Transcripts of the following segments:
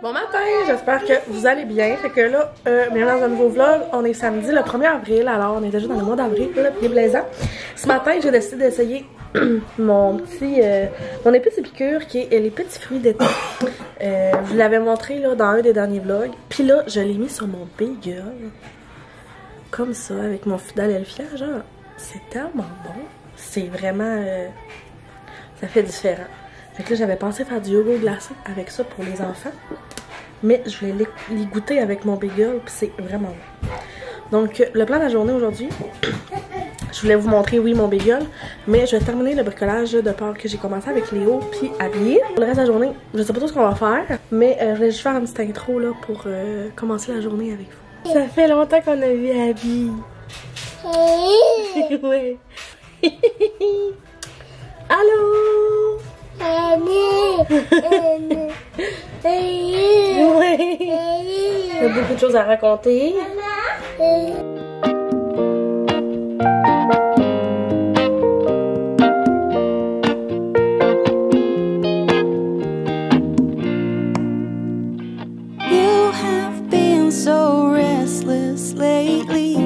Bon matin, j'espère que vous allez bien. Fait que là, bienvenue dans un nouveau vlog. On est samedi le 1er avril, alors on est déjà dans le mois d'avril, là, puis plaisant. Ce matin, j'ai décidé d'essayer mon épice épicure qui est les petits fruits d'été. Je vous l'avais montré là, dans un des derniers vlogs. Puis là, je l'ai mis sur mon bagel. Comme ça, avec mon Philadelphia, genre, c'est tellement bon. C'est vraiment... ça fait différent. Fait que là, j'avais pensé faire du yogourt glacé avec ça pour les enfants. Mais je voulais les goûter avec mon bagel, puis c'est vraiment bon. Donc, le plan de la journée aujourd'hui, je voulais vous montrer, oui, mon bagel, mais je vais terminer le bricolage de peur que j'ai commencé avec Léo, puis habillé. Pour le reste de la journée, je sais pas trop ce qu'on va faire, mais je voulais juste faire une petite intro là pour commencer la journée avec vous. Ça fait longtemps qu'on a vu Abby. Ouais. Allô? Ouais. Il y a beaucoup de choses à raconter. You have been so restless lately.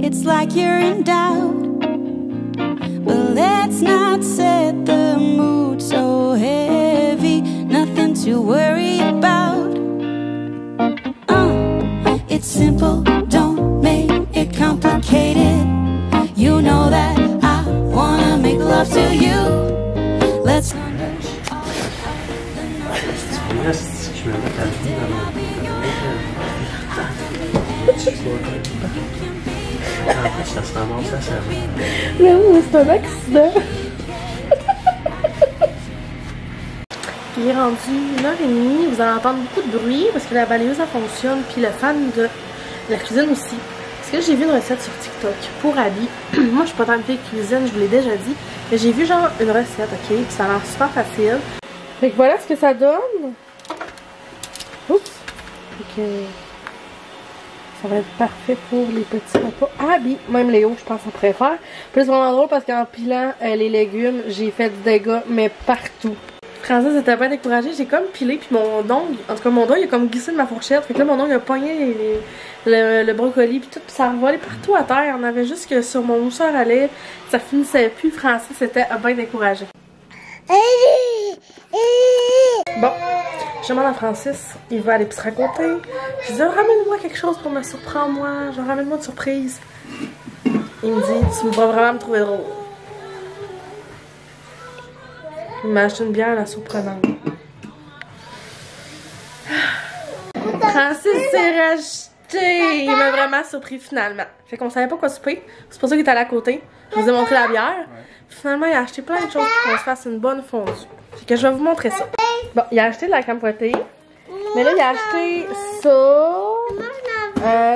It's like you're in doubt. But let's not set the mood so heavy. Nothing to worry about. It's simple, don't make it complicated. You know that I wanna make love to you. Let's Non, c'est un accident. Il est rendu 1h30, vous allez entendre beaucoup de bruit parce que la balayeuse ça fonctionne, puis le fan de la cuisine aussi. Parce que j'ai vu une recette sur TikTok pour Abby. Moi je suis pas tant de fille de cuisine, je vous l'ai déjà dit, mais j'ai vu genre une recette, ok, puis ça a l'air super facile. Fait que voilà ce que ça donne. Oups. Fait que ça va être parfait pour les petits repas. Abby, même Léo, je pense qu'on pourrait faire. Puis c'est vraiment drôle parce qu'en pilant les légumes, j'ai fait du dégât, mais partout. Francis était pas découragée, j'ai comme pilé, puis mon ongle, en tout cas mon doigt, il a comme glissé de ma fourchette. Fait que là, mon ongle a pogné le brocoli, puis tout, puis ça a volé partout à terre. On avait juste que sur mon mousseur à lait, ça finissait plus. Francis était bien découragé. Bon, je demande à Francis, il va à l'épicerie à côté. Je dis, ramène-moi quelque chose pour me surprendre, moi. Genre, ramène-moi une surprise. Il me dit, tu vas vraiment me trouver drôle. Il m'a acheté une bière, la surprenante. Francis s'est racheté. Il m'a vraiment surpris finalement. Fait qu'on savait pas quoi souper. C'est pour ça qu'il est allé à côté. Je vous ai montré la bière. Finalement, il a acheté plein de choses pour qu'on se fasse une bonne fondue. Fait que je vais vous montrer ça. Bon, il a acheté de la crème fouettée. Mais là, il a acheté ça.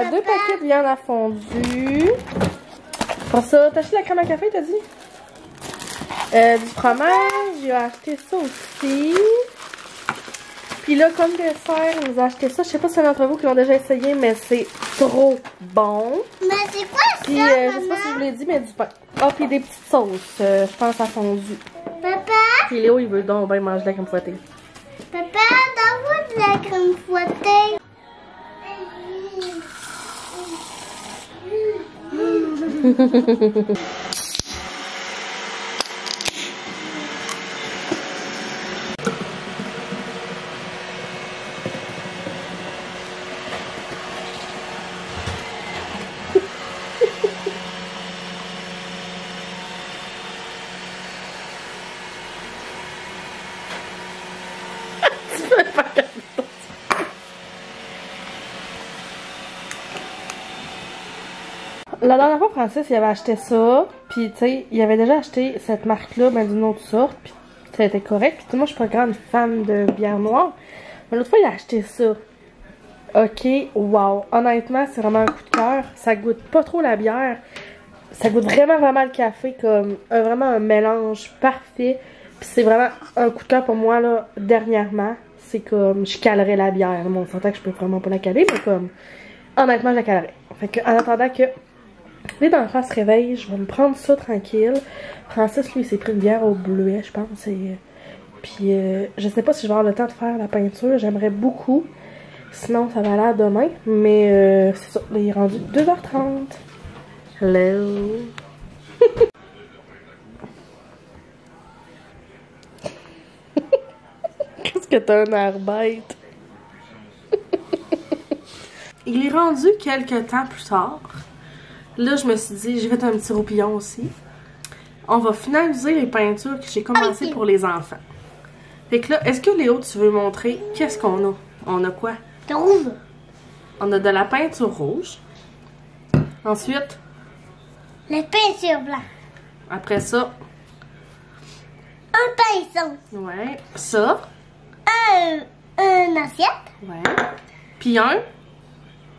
2 paquets de viande à fondue. Pour ça, t'as acheté de la crème à café, t'as dit? Du fromage, il a acheté ça aussi. Puis là, comme dessert, il nous a acheté ça. Je sais pas si c'est d'entre vous qui l'ont déjà essayé, mais c'est trop bon. Mais c'est quoi ça, puis, je sais pas si je vous l'ai dit, mais du pain. Ah, puis des petites sauces, je pense à fondue. Papa? Puis Léo, il veut donc bien manger de la crème fouettée. Papa, donne-moi de la crème fouettée. La dernière fois, Francis, il avait acheté ça, puis tu sais, il avait déjà acheté cette marque-là, mais d'une autre sorte, puis ça a été correct. Puis moi, je suis pas grande fan de bière noire, mais l'autre fois, il a acheté ça. Ok, wow. Honnêtement, c'est vraiment un coup de cœur. Ça goûte pas trop la bière. Ça goûte vraiment le café, comme vraiment un mélange parfait. Puis c'est vraiment un coup de cœur pour moi, là, dernièrement. C'est comme, je calerais la bière. Bon, on s'entend que je peux vraiment pas la caler, mais comme, honnêtement, je la calerais. Fait que, en attendant que les enfants se réveillent, je vais me prendre ça tranquille. Francis, lui, il s'est pris une bière au bleuet, je pense. Puis je sais pas si je vais avoir le temps de faire la peinture. J'aimerais beaucoup. Sinon, ça va aller à demain. Mais c'est ça. Là, il est rendu 2h30. Hello. Qu'est-ce que t'as un air bête? Il est rendu quelques temps plus tard. Là, je me suis dit, j'ai fait un petit roupillon aussi. On va finaliser les peintures que j'ai commencées pour les enfants. Fait que là, est-ce que Léo, tu veux montrer qu'est-ce qu'on a? On a quoi? De rouge. On a de la peinture rouge. Ensuite, La peinture blanche. après ça, Un pinceau. ouais, ça, Un assiette. ouais, puis un,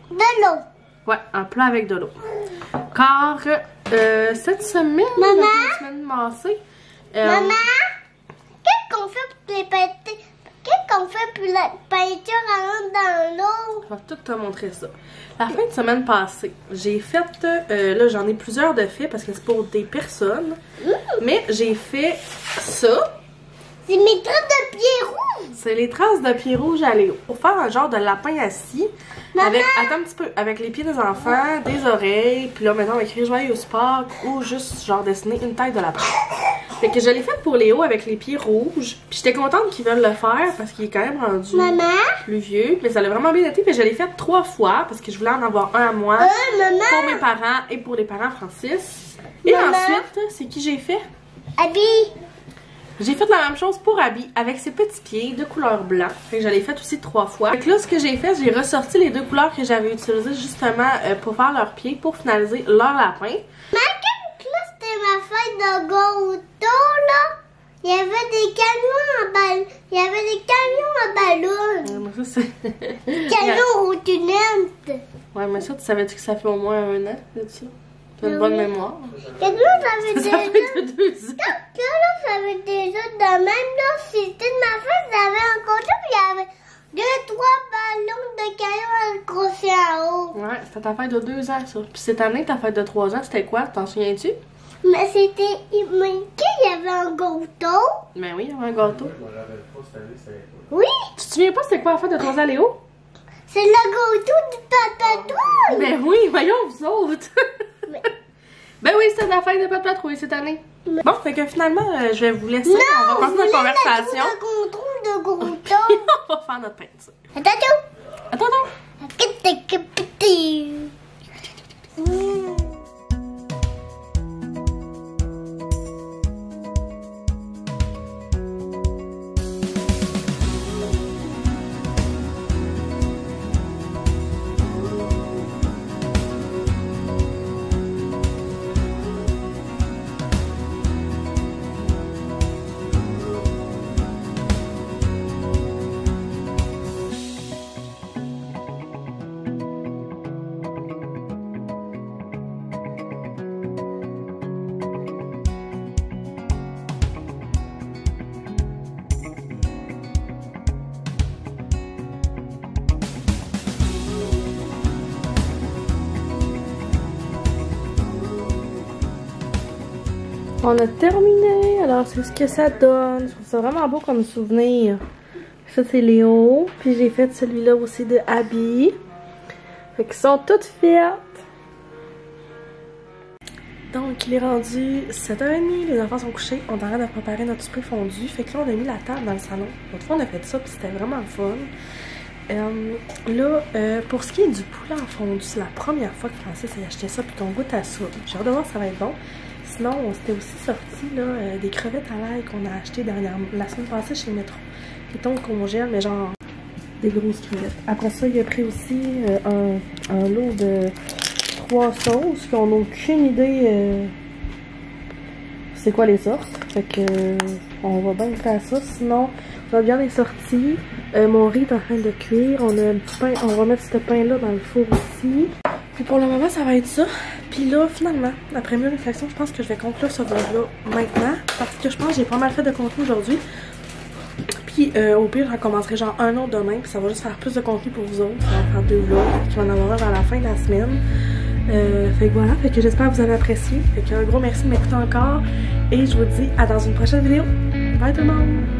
De l'eau. ouais, un plat avec de l'eau. Car cette semaine, Maman? la semaine passée, Maman, qu'est-ce qu'on fait pour les peintures? Qu'est-ce qu'on fait pour la peinture rentre dans l'eau? je vais tout te montrer ça. La fin de semaine passée, j'ai fait, là j'en ai plusieurs de faits parce que c'est pour des personnes, mais j'ai fait ça. C'est mes traces de pieds rouges. C'est les traces de pieds rouges à Léo. Pour faire un genre de lapin assis, avec, attends un petit peu, avec les pieds des enfants, des oreilles, puis là maintenant on va écrire joyeux sport ou juste genre dessiner une tête de lapin. Fait que je l'ai fait pour Léo avec les pieds rouges, puis j'étais contente qu'ils veulent le faire parce qu'il est quand même rendu plus vieux, mais ça l'a vraiment bien été, puis je l'ai fait 3 fois parce que je voulais en avoir un à moi, pour mes parents et pour les parents Francis. Et ensuite, c'est qui j'ai fait? Abby. J'ai fait la même chose pour Abby avec ses petits pieds de couleur blanc. Fait que je l'ai fait aussi 3 fois. Fait que là, ce que j'ai fait, j'ai ressorti les 2 couleurs que j'avais utilisées justement pour faire leurs pieds, pour finaliser leur lapin. Mais là, c'était ma fête de gâteau, là. Il y avait des camions en ballon. Il y avait des camions en ballon. Mais ça, c'est... Camions routinantes. Ouais, mais ça, tu savais-tu que ça fait au moins 1 an de ça? T'as une bonne mémoire. Camions, ça fait Ça déjà... fait de 2 ans. Là, ça fait déjà de même, là. C'était de ma fête, j'avais un gâteau, puis il y avait 2-3 ballons de camions accrochés en haut. Ouais, c'était ta fête de 2 ans, ça. Puis cette année, ta fête de 3 ans, c'était quoi? T'en souviens-tu? Mais c'était... Mais qu'il y avait un gâteau. Ben oui, il y avait un gâteau. Oui, Tu te souviens pas c'était quoi la fête de 3 ans, Léo? c'est le gâteau du patatouille. Ben oui, voyons, vous autres! Ben oui, c'était la fête de Pat Patrouille cette année. Bon, fait que finalement, je vais vous laisser. On va continuer notre conversation. De gâteau. On va faire notre peinture. Attends. Attends. On a terminé, alors c'est ce que ça donne. Je trouve ça vraiment beau comme souvenir. Ça c'est Léo, puis j'ai fait celui-là aussi de Abby. Fait qu'ils sont toutes faites. Donc il est rendu 7h30, les enfants sont couchés, on est en train de préparer notre souper fondu. Fait que là on a mis la table dans le salon. L'autre fois on a fait ça, puis c'était vraiment fun. Pour ce qui est du poulet en fondu, c'est la première fois que Francis a acheté ça, puis qu'on goûte à ça. J'ai hâte de voir si ça va être bon. Sinon, on s'était aussi sorti là, des crevettes à l'ail qu'on a acheté la semaine passée chez Métro. Qui tombent congèle, mais genre des grosses crevettes. Après ça, il a pris aussi un lot de 3 sauces qu'on n'a aucune idée c'est quoi les sauces. Fait que on va bien faire ça. Sinon, notre viande est sortie. Mon riz est en train de cuire. On a un petit pain. On va mettre ce pain-là dans le four aussi. Puis pour le moment, ça va être ça. Puis là, finalement, après mieux réflexion, je pense que je vais conclure ce vlog-là maintenant. Parce que je pense que j'ai pas mal fait de contenu aujourd'hui. Puis au pire, j'en commencerai genre un autre demain. Puis ça va juste faire plus de contenu pour vous autres. Ça va faire 2 vlogs qui vont en avoir un vers la fin de la semaine. Fait que voilà, fait que j'espère que vous avez apprécié. Fait que un gros merci de m'écouter encore. Et je vous dis à dans une prochaine vidéo. Bye tout le monde!